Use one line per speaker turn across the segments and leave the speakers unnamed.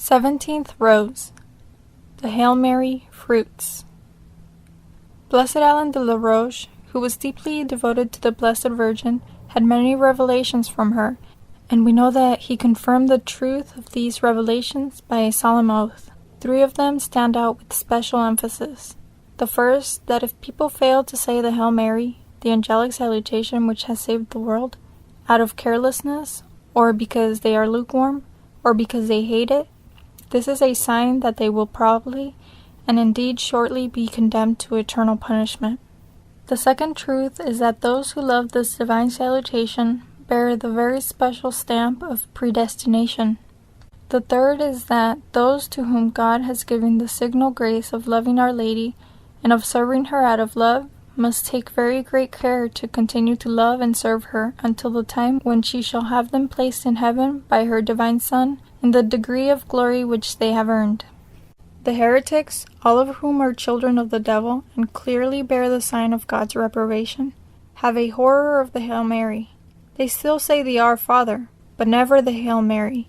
17th Rose. The Hail Mary Fruits. Blessed Alan de la Roche, who was deeply devoted to the Blessed Virgin, had many revelations from her, and we know that he confirmed the truth of these revelations by a solemn oath. 3 of them stand out with special emphasis. The first, that if people fail to say the Hail Mary, the angelic salutation which has saved the world, out of carelessness, or because they are lukewarm, or because they hate it, this is a sign that they will probably, and indeed shortly, be condemned to eternal punishment. The second truth is that those who love this divine salutation bear the very special stamp of predestination. The third is that those to whom God has given the signal grace of loving Our Lady and of serving her out of love must take very great care to continue to love and serve her until the time when she shall have them placed in heaven by her divine Son in the degree of glory which they have earned. The heretics, all of whom are children of the devil and clearly bear the sign of God's reprobation, have a horror of the Hail Mary. They still say the Our Father, but never the Hail Mary.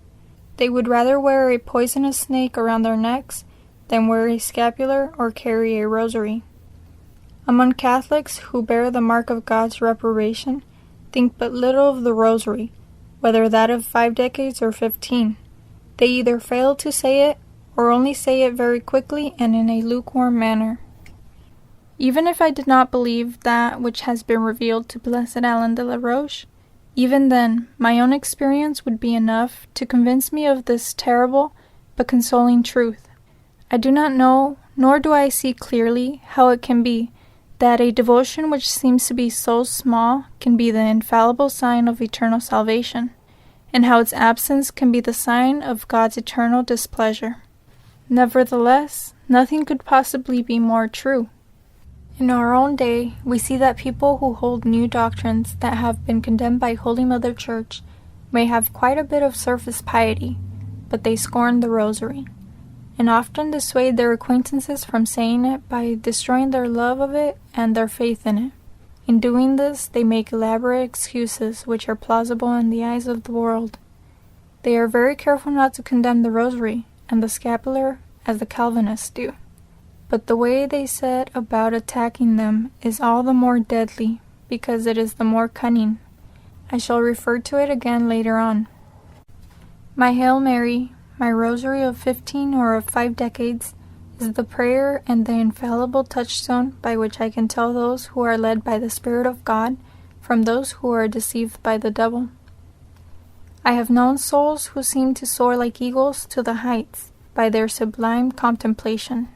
They would rather wear a poisonous snake around their necks than wear a scapular or carry a rosary. Among Catholics who bear the mark of God's reprobation, think but little of the rosary, whether that of 5 decades or 15. They either fail to say it, or only say it very quickly and in a lukewarm manner. Even if I did not believe that which has been revealed to Blessed Alan de la Roche, even then my own experience would be enough to convince me of this terrible but consoling truth. I do not know, nor do I see clearly, how it can be that a devotion which seems to be so small can be the infallible sign of eternal salvation, and how its absence can be the sign of God's eternal displeasure. Nevertheless, nothing could possibly be more true. In our own day, we see that people who hold new doctrines that have been condemned by Holy Mother Church may have quite a bit of surface piety, but they scorn the Rosary, and often dissuade their acquaintances from saying it by destroying their love of it and their faith in it. In doing this, they make elaborate excuses which are plausible in the eyes of the world. They are very careful not to condemn the Rosary and the scapular as the Calvinists do. But the way they set about attacking them is all the more deadly because it is the more cunning. I shall refer to it again later on. My Hail Mary, my Rosary of 15 or of 5 decades, is the prayer and the infallible touchstone by which I can tell those who are led by the Spirit of God from those who are deceived by the devil. I have known souls who seemed to soar like eagles to the heights by their sublime contemplation,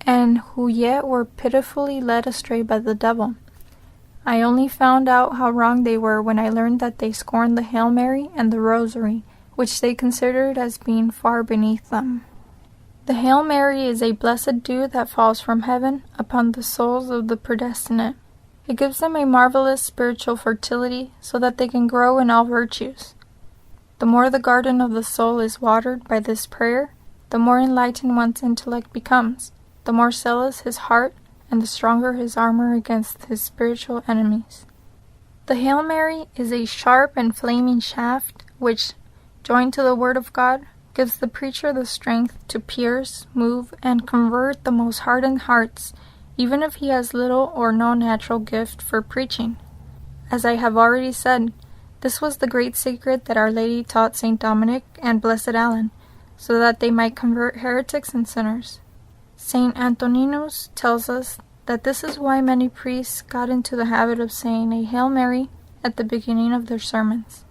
and who yet were pitifully led astray by the devil. I only found out how wrong they were when I learned that they scorned the Hail Mary and the Rosary, which they considered as being far beneath them. The Hail Mary is a blessed dew that falls from heaven upon the souls of the predestinate. It gives them a marvelous spiritual fertility so that they can grow in all virtues. The more the garden of the soul is watered by this prayer, the more enlightened one's intellect becomes, the more zealous his heart, and the stronger his armor against his spiritual enemies. The Hail Mary is a sharp and flaming shaft which, joined to the Word of God, gives the preacher the strength to pierce, move, and convert the most hardened hearts, even if he has little or no natural gift for preaching. As I have already said, this was the great secret that Our Lady taught St. Dominic and Blessed Alan, so that they might convert heretics and sinners. St. Antoninus tells us that this is why many priests got into the habit of saying a Hail Mary at the beginning of their sermons.